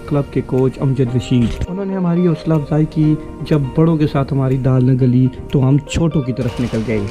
Club के coach Amjad Rashid. उन्होंने हमारी हौसला अफजाई की। जब बड़ों के साथ हमारी दाल न गली तो हम छोटों की तरफ निकल गए।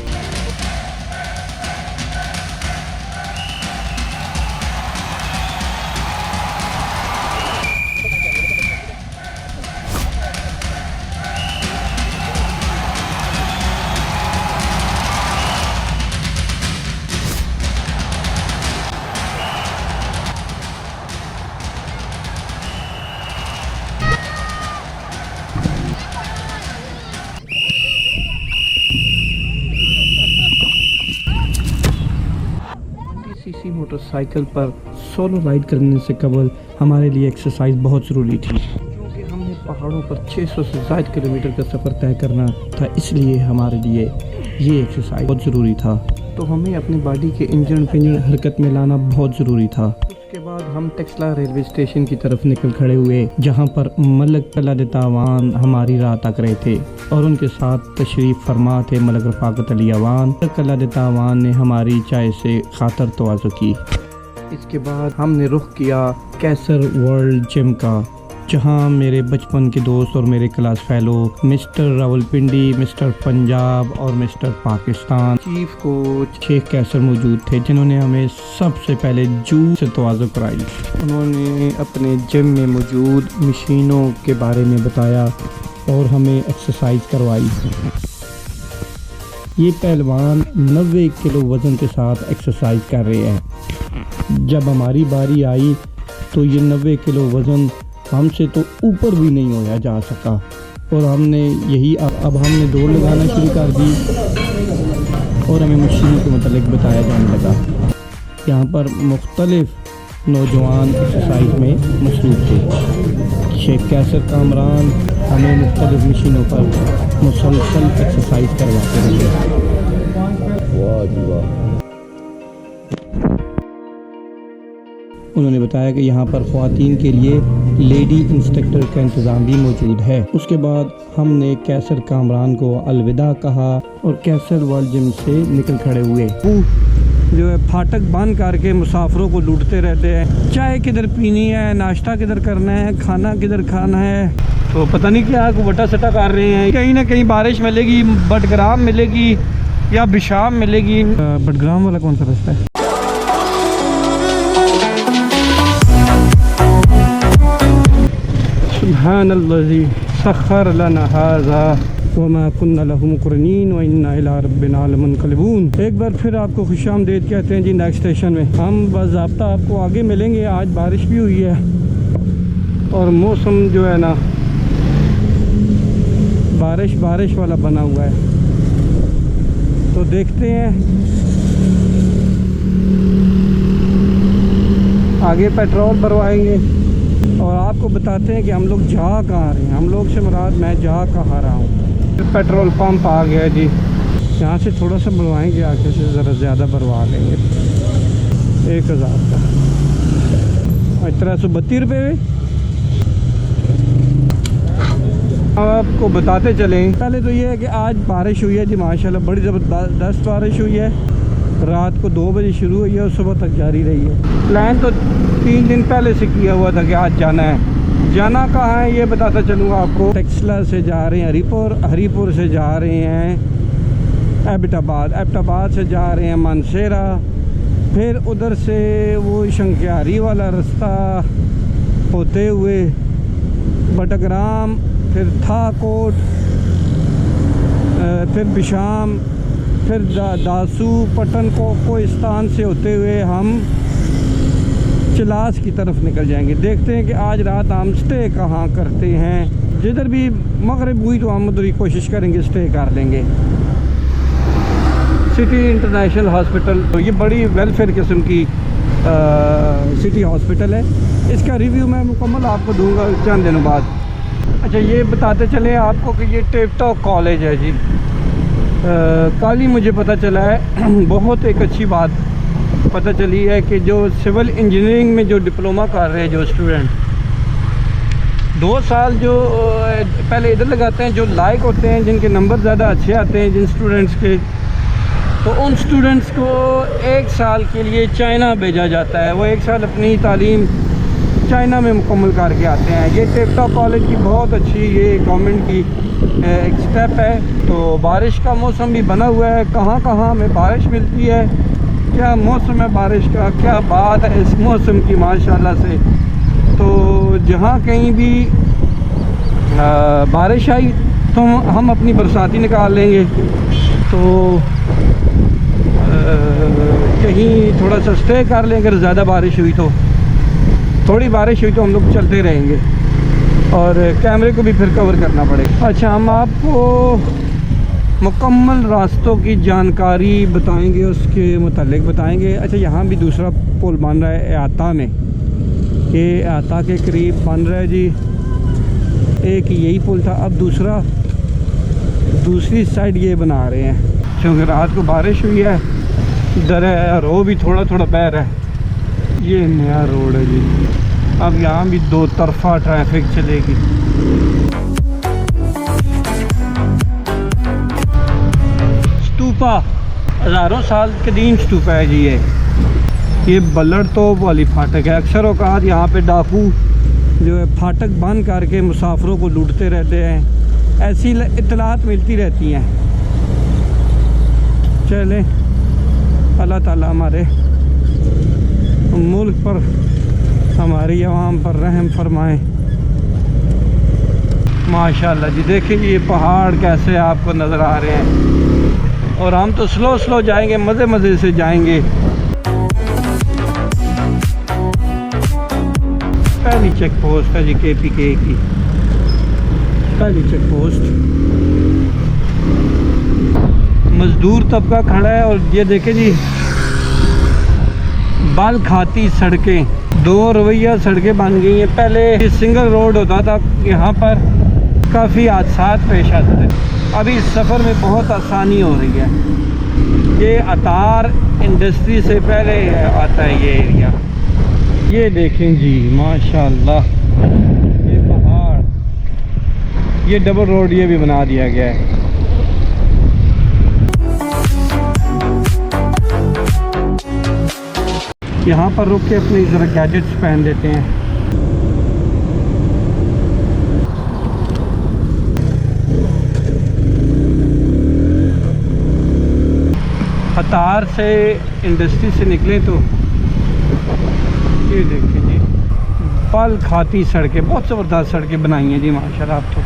सीसी मोटरसाइकिल पर सोलो राइड करने से कबल हमारे लिए एक्सरसाइज बहुत ज़रूरी थी, क्योंकि हमने पहाड़ों पर 600 से ज़्यादा किलोमीटर का सफ़र तय करना था। इसलिए हमारे लिए ये एक्सरसाइज बहुत ज़रूरी था। तो हमें अपनी बॉडी के इंजन पिंजन हरकत में लाना बहुत ज़रूरी था। उसके बाद हम टेक्सला रेलवे स्टेशन की तरफ निकल खड़े हुए, जहाँ पर मलक कलाद तावान हमारी राह तक रहे थे और उनके साथ तशरीफ़ फरमा थे मलक रफ़ाकत अली अवान। कलाद तावान ने हमारी चाय से खातर तवाज़ु की। इसके बाद हमने रुख किया कैसर वर्ल्ड जिम का, जहां मेरे बचपन के दोस्त और मेरे class fellow mister Rawalpindi, mister Punjab और mister Pakistan chief coach Sheikh Qaiser मौजूद थे, जिन्होंने हमें सबसे पहले जू से तवाज़ु कराई। उन्होंने अपने जिम में मौजूद मशीनों के बारे में बताया और हमें एक्सरसाइज करवाई। ये पहलवान 90 किलो वज़न के साथ एक्सरसाइज कर रहे हैं। जब हमारी बारी आई तो ये 90 किलो वज़न हमसे तो ऊपर भी नहीं होया जा सका और हमने यही अब हमने दौड़ लगाना शुरू कर दी और हमें मशीनों के मतलब बताया जाने लगा। यहाँ पर मुख्तलिफ नौजवान एक्सरसाइज में मसरूफ़ थे। शेख कैसर कामरान हमें मुख्तलिफ मशीनों पर मुसलसल एक्सरसाइज करवाते रहे। वाह जी वाह। उन्होंने बताया कि यहाँ पर ख़वातीन के लिए लेडी इंस्ट्रक्टर का इंतज़ाम भी मौजूद है। उसके बाद हमने कैसर कामरान को अलविदा कहा और कैसर वर्ल्ड जिम से निकल खड़े हुए। जो है फाटक बंद करके मुसाफिरों को लूटते रहते हैं। चाय किधर पीनी है, नाश्ता किधर करना है, खाना किधर खाना है, तो पता नहीं क्या वटा सटा कर रहे हैं। कहीं ना कहीं बारिश मिलेगी, बडग्राम मिलेगी या बिशाम मिलेगी। बडग्राम वाला कौन सा रास्ता है? सुब्हानल्लाज़ी सख्खर लना हाज़ा वमा कुन्ना लहू मुक़रिनीन व इन्ना इला रब्बिना लमुनक़लिबून। एक बार फिर आपको खुशामदीद कहते हैं जी नेक्स्ट स्टेशन में। हम बाज़ाब्ता आपको आगे मिलेंगे। आज बारिश भी हुई है और मौसम जो है ना बारिश वाला बना हुआ है, तो देखते हैं आगे पेट्रोल भरवाएंगे और आपको बताते हैं कि हम लोग जा कहाँ रहे हैं। हम लोग से मुराद मैं जा कहाँ रहा हूँ। पेट्रोल पंप आ गया जी। यहाँ से थोड़ा सा भरवाएंगे, आगे से ज़रा ज़्यादा भरवा लेंगे। 1000 का 332 रुपये। अब आपको बताते चलें, पहले तो ये है कि आज बारिश हुई है जी माशाल्लाह, बड़ी ज़बरदस्त बारिश हुई है। रात को 2 बजे शुरू हुई है और सुबह तक जारी रही है। प्लान तो 3 दिन पहले से किया हुआ था कि आज जाना है। जाना कहाँ है ये बताता चलूँगा आपको। टेक्सला से जा रहे हैं हरीपुर से जा रहे हैं एबटाबाद से जा रहे हैं मानसेरा, फिर उधर से वो शंक्यारी वाला रास्ता होते हुए बडग्राम, फिर थाकोट, फिर बिशाम, फिर दासू पटन कोइस्तान से होते हुए हम चिलास की तरफ निकल जाएंगे। देखते हैं कि आज रात हम स्टे कहाँ करते हैं। जिधर भी मगरिब हुई तो हम उधर ही कोशिश करेंगे स्टे कर लेंगे। सिटी इंटरनेशनल हॉस्पिटल, तो ये बड़ी वेलफेयर किस्म की सिटी हॉस्पिटल है। इसका रिव्यू मैं मुकम्मल आपको दूंगा चंद दिनों बाद। अच्छा, ये बताते चले आपको कि ये टिपटॉप कॉलेज है जी। कल ही मुझे पता चला है, बहुत एक अच्छी बात पता चली है कि जो सिविल इंजीनियरिंग में जो डिप्लोमा कर रहे हैं जो स्टूडेंट, 2 साल जो पहले इधर लगाते हैं, जो लायक होते हैं, जिनके नंबर ज़्यादा अच्छे आते हैं जिन स्टूडेंट्स के, तो उन स्टूडेंट्स को 1 साल के लिए चाइना भेजा जाता है। वो 1 साल अपनी तालीम चाइना में मुकम्मल करके आते हैं। ये टिकटॉक कॉलेज की बहुत अच्छी ये गवर्नमेंट की एक स्टेप है। तो बारिश का मौसम भी बना हुआ है, कहाँ कहाँ हमें बारिश मिलती है, क्या मौसम है बारिश का, क्या बात है इस मौसम की माशाल्लाह से। तो जहाँ कहीं भी बारिश आई तो हम अपनी बरसाती निकाल लेंगे। तो कहीं थोड़ा सा स्टे कर लें, अगर ज़्यादा बारिश हुई तो, थोड़ी बारिश हुई तो हम लोग चलते रहेंगे और कैमरे को भी फिर कवर करना पड़ेगा। अच्छा, हम आपको मुकम्मल रास्तों की जानकारी बताएंगे, उसके मुतालिक बताएंगे। अच्छा, यहाँ भी दूसरा पुल बन रहा है आता में, ये आता के करीब बन रहा है जी। एक यही पुल था, अब दूसरी साइड ये बना रहे हैं क्योंकि रात को बारिश हुई है। इधर है रो भी थोड़ा थोड़ा बह रहा है। ये नया रोड है जी। अब यहाँ भी दो तरफा ट्रैफिक चलेगी। स्तूपा हज़ारों साल कदीम स्तूपा है जी। ये बल्लड़ तोप वाली फाटक है। अक्सर औकात यहाँ पे डाकू जो है फाटक बंद करके मुसाफिरों को लूटते रहते हैं, ऐसी इत्तलात मिलती रहती हैं। चले, अल्लाह ताला हमारे मुल्क पर, हमारी आवाम पर रहम फरमाए। माशाल्लाह जी, देखिए ये पहाड़ कैसे आपको नज़र आ रहे हैं। और हम तो स्लो स्लो जाएंगे, मज़े मज़े से जाएंगे। पहली चेक पोस्ट है जी KPK की, पहली चेक पोस्ट। मजदूर तबका खड़ा है और ये देखें जी, बाल खाती सड़कें, दो रवैया सड़कें बन गई हैं। पहले ये सिंगल रोड होता था, यहाँ पर काफ़ी हादसा पेश आते थे। अभी इस सफ़र में बहुत आसानी हो रही है। ये अतार इंडस्ट्री से पहले आता है ये एरिया। ये देखें जी माशाल्लाह, ये पहाड़, ये डबल रोड ये भी बना दिया गया है। यहाँ पर रुक के अपने ज़रा गैजेट्स पहन देते हैं। हतार से इंडस्ट्री से निकले तो ये देखिए जी, पल खाती सड़कें, बहुत ज़बरदस्त सड़कें बनाई हैं जी माशाल्लाह। आप तो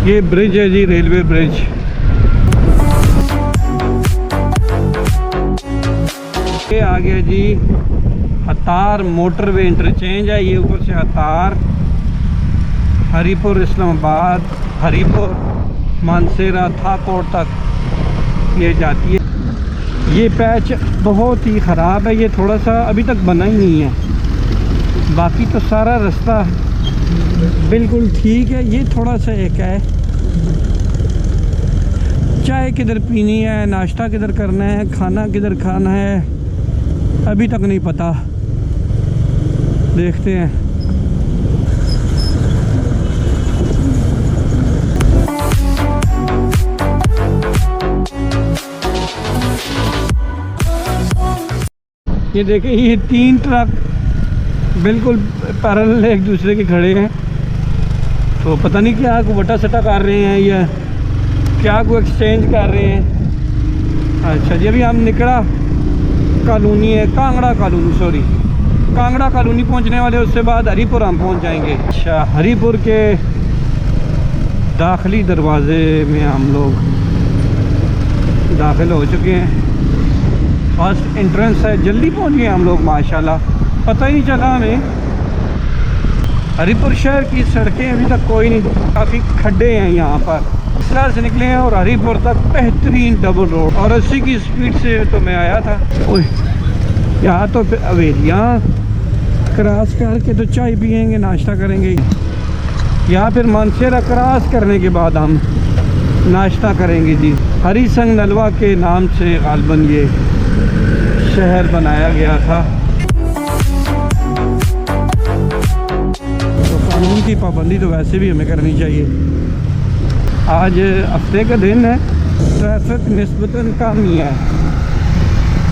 ये ब्रिज है जी, रेलवे ब्रिज। ये आ गया जी हतार मोटरवे इंटरचेंज है। ये ऊपर से हतार, हरीपुर, इस्लामाबाद, हरीपुर, मानसेरा, थाकोट तक ये जाती है। ये पैच बहुत ही ख़राब है, ये थोड़ा सा अभी तक बना ही नहीं है। बाकी तो सारा रास्ता बिल्कुल ठीक है। ये थोड़ा सा एक है, चाय किधर पीनी है, नाश्ता किधर करना है, खाना किधर खाना है, अभी तक नहीं पता। देखते हैं। ये देखिए, ये 3 ट्रक बिल्कुल पैरेलल एक दूसरे के खड़े हैं। तो पता नहीं क्या को वटा सटा कर रहे हैं या क्या को एक्सचेंज कर रहे हैं। अच्छा जी, अभी हम निकड़ा कॉलोनी है, Kangra colony, sorry Kangra colony पहुंचने वाले। उससे बाद हरीपुर हम पहुंच जाएंगे। अच्छा, हरीपुर के दाखिली दरवाज़े में हम लोग दाखिल हो चुके हैं। फर्स्ट एंट्रेंस है, जल्दी पहुंच गए हम लोग माशाल्लाह, पता ही नहीं चला हमें। हरीपुर शहर की सड़कें अभी तक कोई नहीं, काफ़ी खड्डे हैं यहाँ पर। इसरा से निकले हैं और हरीपुर तक बेहतरीन डबल रोड, और 80 की स्पीड से तो मैं आया था। ओह, यहाँ तो फिर हवेलियाँ क्रॉस करके तो चाय पियेंगे, नाश्ता करेंगे। यहाँ फिर मानसेरा क्रॉस करने के बाद हम नाश्ता करेंगे जी। हरी संग नलवा के नाम से गालबन ये शहर बनाया गया था। तो कानून की पाबंदी तो वैसे भी हमें करनी चाहिए। आज हफ्ते का दिन है, ट्रैफिक निस्बतन कम ही है।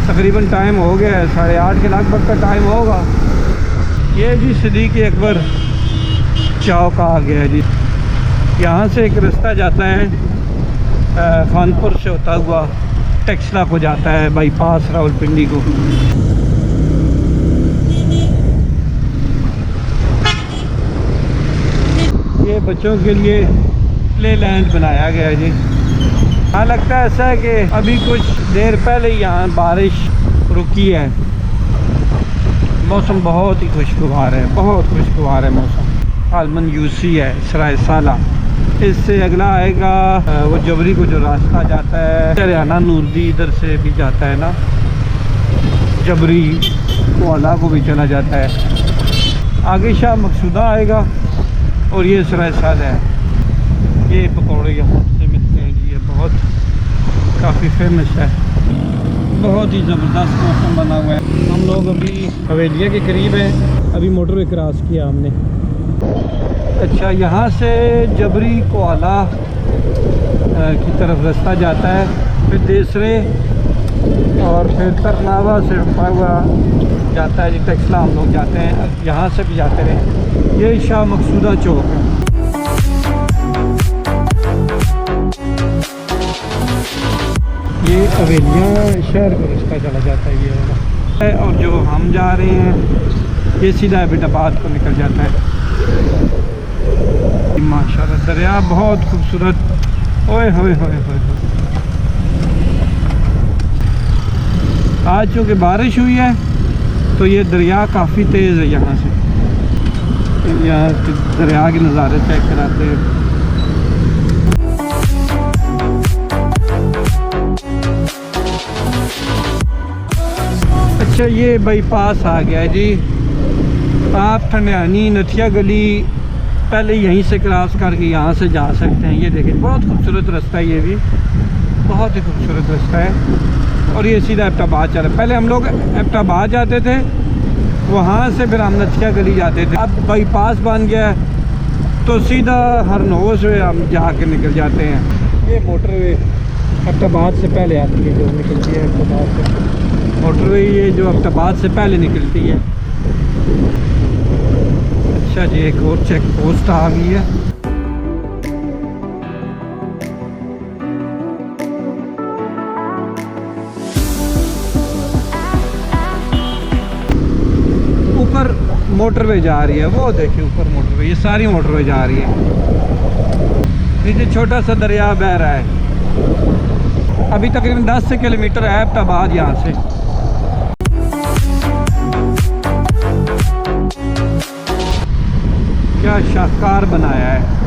तकरीबन टाइम हो गया है 8:30 के लगभग का टाइम होगा। ये जी सिद्दीक़ अकबर चौक आ गया जी। यहाँ से एक रास्ता जाता है खानपुर से होता हुआ टेक्सला को जाता है, बाईपास रावलपिंडी को। ये बच्चों के लिए प्ले लैंड बनाया गया है जी। हाँ, लगता है ऐसा है कि अभी कुछ देर पहले ही यहाँ बारिश रुकी है। मौसम बहुत ही खुशगवार है, बहुत खुशगवार है मौसम। आलमन यूसी है सराय साला। इससे अगला आएगा वो जबरी को जो रास्ता जाता है हरियाणा नूरदी, इधर से भी जाता है ना, जबरी कोला को भी चला जाता है। आगे शाह मकसूदा आएगा और ये सराय साला है। ये पकौड़े यहाँ से मिलते हैं जी। ये बहुत काफ़ी फेमस है। बहुत ही ज़बरदस्त मौसम बना हुआ है। हम लोग अभी हवेलिया के करीब हैं। अभी मोटरवे क्रॉस किया हमने। अच्छा, यहाँ से जबरी कोला की तरफ रास्ता जाता है, फिर देसरे और फिर तरनावा से रुका हुआ जाता है जी। टेक्सला हम लोग जाते हैं, यहाँ से भी जाते रहे। ये शाह मकसूदा चौक है। ये हवेलियाँ शहर को रास्ता चला जाता है ये वाला। और जो हम जा रहे हैं ये सीधा एबटाबाद को निकल जाता है। माशाल्लाह दरिया बहुत खूबसूरत। ओए होए होए होए। आज चूँकि बारिश हुई है तो ये दरिया काफ़ी तेज़ है। यहाँ से यहाँ दरिया के नज़ारे चेक कराते हैं। अच्छा, ये बाईपास आ गया है जी। आप ठंडियानी नथिया गली पहले यहीं से क्रॉस करके यहाँ से जा सकते हैं। ये देखिए बहुत खूबसूरत रास्ता है, ये भी बहुत ही खूबसूरत रास्ता है। और ये सीधा एबटाबाद चला। पहले हम लोग एबटाबाद जाते थे, वहाँ से फिर हम नथिया गली जाते थे। अब बाईपास बन गया है तो सीधा हरनोस में हम जाके निकल जाते हैं। ये मोटरवे एबटाबाद से पहले आती है, जो निकलती है एबटाबाद से। मोटरवे ये जो एबटाबाद से पहले निकलती है। अच्छा जी, एक और चेक पोस्ट आ गई है। ऊपर मोटरवे जा रही है, वो देखिए ऊपर मोटरवे, ये सारी मोटरवे जा रही है। नीचे छोटा सा दरिया बह रहा है। अभी तकरीबन 10 किलोमीटर है एबटाबाद यहाँ से। क्या शाहकार बनाया है।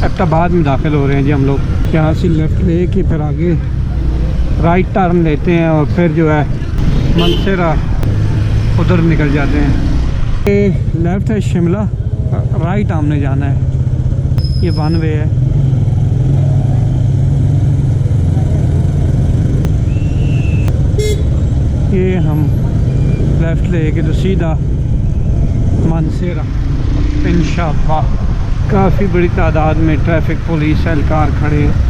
एबटाबाद में दाखिल हो रहे हैं जी हम लोग। यहाँ से लेफ़्ट लेके फिर आगे राइट टर्न लेते हैं और फिर जो है मनसेरा उधर निकल जाते हैं। ये लेफ़्ट है शिमला, राइट हमने जाना है। ये वन वे है। ये हम लेफ़्ट लेके तो सीधा मनसेरा इंशाअल्लाह। काफ़ी बड़ी तादाद में ट्रैफिक पुलिस एहलकार खड़े हैं।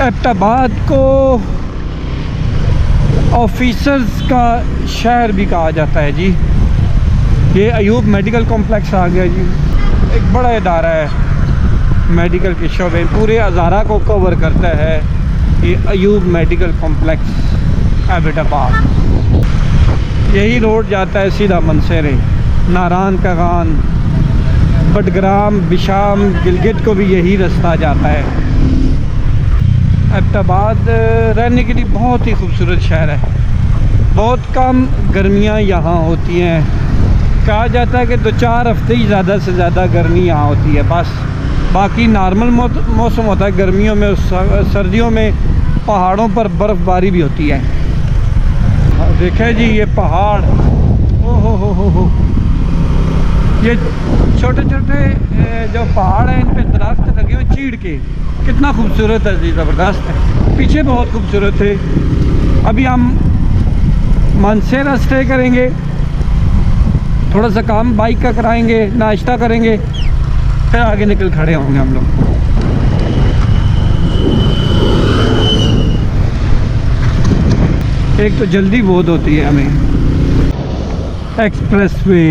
एबटाबाद को ऑफिसर्स का शहर भी कहा जाता है जी। ये अयूब मेडिकल कॉम्प्लेक्स आ गया जी। एक बड़ा इदारा है मेडिकल के शोबे, पूरे हज़ारा को कवर करता है ये अयूब मेडिकल कॉम्प्लेक्स एबटाबाद। यही रोड जाता है सीधा मनसेरे, नारायण कागान, बडग्राम, बिशाम, गिलगित को भी यही रास्ता जाता है। एबटाबाद रहने के लिए बहुत ही खूबसूरत शहर है। बहुत कम गर्मियाँ यहाँ होती हैं। कहा जाता है कि 2-4 हफ्ते ही ज़्यादा से ज़्यादा गर्मी यहाँ होती है बस। बाकी नॉर्मल मौसम होता है गर्मियों में, सर्दियों में पहाड़ों पर बर्फ़बारी भी होती है। देखें जी ये पहाड़, ओ हो, ये छोटे छोटे जो पहाड़ हैं इन पे दरख्त लगे हुए चीड़ के, कितना खूबसूरत है जी, ज़बरदस्त है। पीछे बहुत खूबसूरत है। अभी हम मानसेरा स्टे करेंगे, थोड़ा सा काम बाइक का कराएंगे, नाश्ता करेंगे, फिर आगे निकल खड़े होंगे हम लोग। एक तो जल्दी बहुत होती है हमें। एक्सप्रेसवे,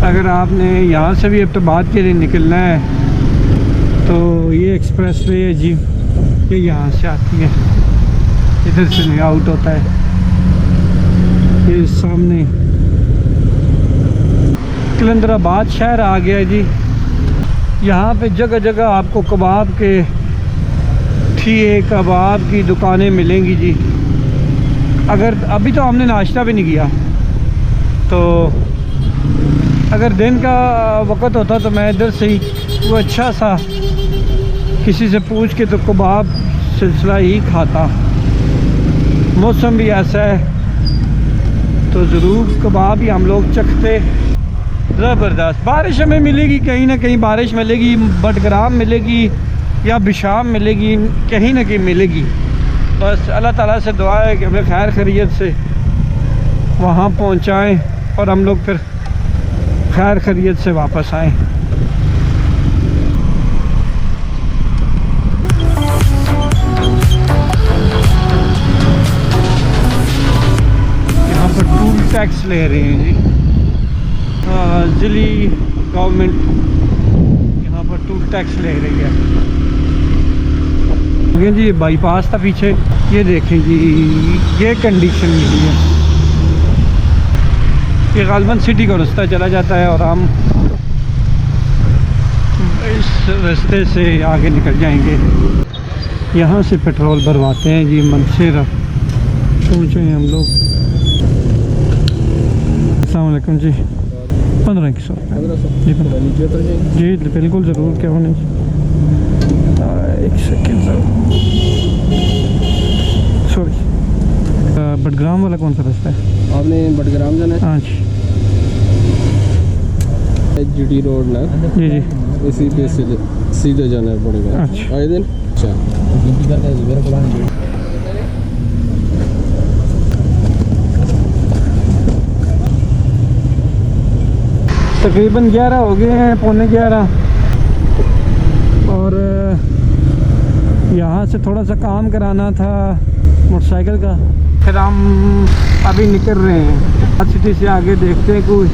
अगर आपने यहाँ से भी एबटाबाद के लिए निकलना है तो ये एक्सप्रेसवे है जी, ये यहाँ से आती है, इधर से नहीं आउट होता है। ये सामने कलंदराबाद शहर आ गया है जी। यहाँ पे जगह जगह आपको कबाब के ठिए, कबाब की दुकानें मिलेंगी जी। अगर अभी तो हमने नाश्ता भी नहीं किया, तो अगर दिन का वक़्त होता तो मैं इधर से ही वो अच्छा सा किसी से पूछ के तो कबाब सिलसिला ही खाता। मौसम भी ऐसा है तो ज़रूर कबाब ही हम लोग चखते। ज़बरदस्त बारिश हमें मिलेगी, कहीं ना कहीं बारिश मिलेगी, बडग्राम मिलेगी या बिशाम मिलेगी, कहीं ना कहीं मिलेगी। बस अल्लाह ताला से दुआ है कि हमें खैर खैरियत से वहाँ पहुँचाएँ और हम लोग फिर खैर खैरियत से वापस आएँ। यहाँ पर टूल टैक्स ले रहे हैं जी, ज़िली गवर्नमेंट यहाँ पर टूल टैक्स ले रही है। देखें जी बाईपास था पीछे, ये देखें जी ये कंडीशन मिली है। ये गालबन सिटी का रास्ता चला जाता है और हम इस रास्ते से आगे निकल जाएंगे। यहाँ से पेट्रोल भरवाते हैं जी, मनसेरा पहुँचे हैं हम लोग। अस्सलाम वालेकुम जी। 1500 जी बिल्कुल ज़रूर, क्या होने। एक सेकेंड सॉरी, बडग्राम वाला कौन सा रास्ता है? आपने बडग्राम जाना है? हाँ जी, GT रोड ना जी जी, इसी पे सीधे जाना है पड़ेगा। अच्छा आए दिन। अच्छा तकरीबन 11 हो गए हैं, पौने 11, और यहाँ से थोड़ा सा काम कराना था मोटरसाइकिल का। फिर हम अभी निकल रहे हैं सिटी से आगे, देखते हैं कोई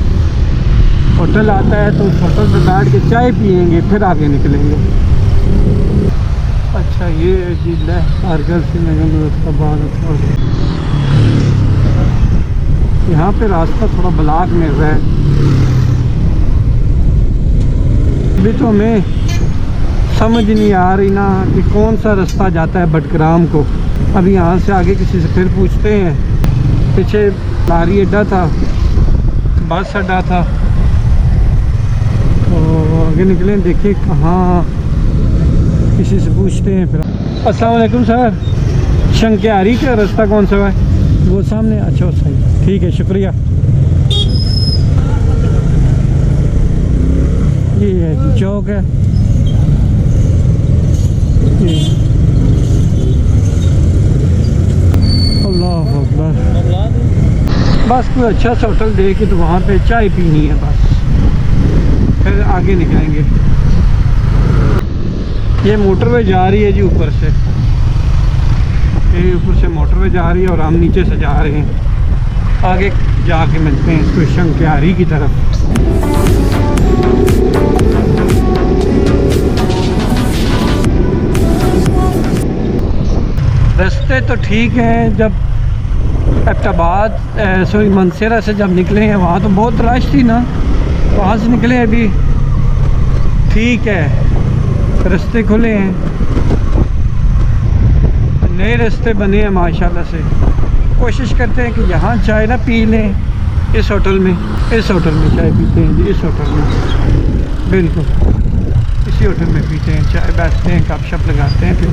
होटल आता है तो उस होटल पे बैठ के चाय पियेंगे, फिर आगे निकलेंगे। अच्छा ये जिला कारगिल से यहाँ पे रास्ता थोड़ा ब्लॉक मिल रहा है। अभी तो हमें समझ नहीं आ रही ना कि कौन सा रास्ता जाता है बडग्राम को। अभी यहाँ से आगे किसी से फिर पूछते हैं। पीछे लारी अड्डा था, बस अड्डा था, तो आगे निकले, देखिए कहाँ, किसी से पूछते हैं फिर। अस्सलाम वालेकुम सर, शंक्यारी का रास्ता कौन सा है? वो सामने। अच्छा सही, ठीक है, शुक्रिया। ये है चौक है ये। अल्लाह अकबर। बस कोई अच्छा सा होटल दे के तो वहाँ पे चाय पीनी है बस, फिर आगे निकलेंगे। ये मोटरवे जा रही है जी ऊपर से, ये ऊपर से मोटरवे जा रही है और हम नीचे से जा रहे हैं। आगे जाके मिलते हैं इसको शंक्यारी की तरफ। रास्ते तो ठीक है, जब एबटाबाद सॉरी मनसेरा से जब निकले हैं वहाँ तो बहुत रश थी ना, वहाँ से निकले अभी ठीक है, रास्ते खुले हैं, नए रास्ते बने हैं माशाल्लाह से। कोशिश करते हैं कि यहाँ चाय ना पी लें, इस होटल में चाय पीते हैं जी, इस होटल में बिल्कुल। इसी होटल में पीते हैं चाय, बैठते हैं, गपशप लगाते हैं, फिर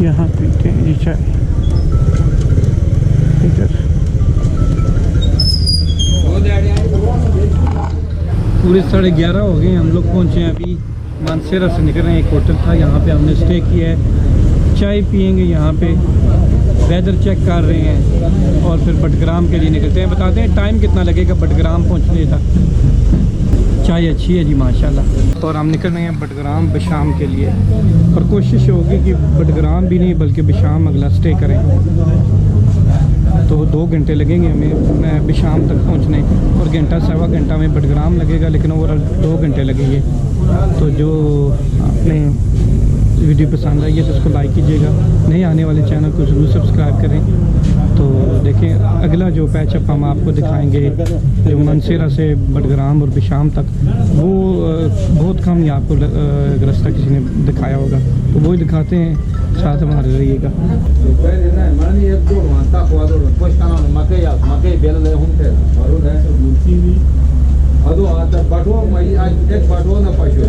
यहाँ पीते हैं जी चाय इधर। पूरे 11:30 हो गए, हम लोग पहुँचे हैं अभी मानसेरा से निकल रहे हैं। एक होटल था यहाँ पे हमने स्टे किया है, चाय पियेंगे यहाँ पे, वेदर चेक कर रहे हैं और फिर बटग्राम के लिए निकलते हैं। बताते हैं टाइम कितना लगेगा बटग्राम पहुँचने तक। चाय अच्छी है जी माशाल्लाह। और हम निकल रहे हैं बटग्राम बिशाम के लिए, और कोशिश होगी कि बटग्राम भी नहीं बल्कि बिशाम अगला स्टे करें। तो 2 घंटे लगेंगे हमें बिशाम तक पहुंचने, और घंटा सवा घंटा में बटग्राम लगेगा, लेकिन ओवरऑल 2 घंटे लगेंगे। तो जो आपने वीडियो पसंद आई है तो उसको लाइक कीजिएगा, नए आने वाले चैनल को ज़रूर सब्सक्राइब करें। तो देखें अगला जो पैचअप हम आपको दिखाएंगे जो मानसेरा से बटग्राम और बिशाम तक, वो बहुत कम ही आपको रास्ता किसी ने दिखाया होगा, तो वो ही दिखाते हैं, साथ हमारे रहिएगा। ಅದು ಆ ಬಟುವ ಮೈ ಎಕ್ ಬಟುವ ನ ಪಶು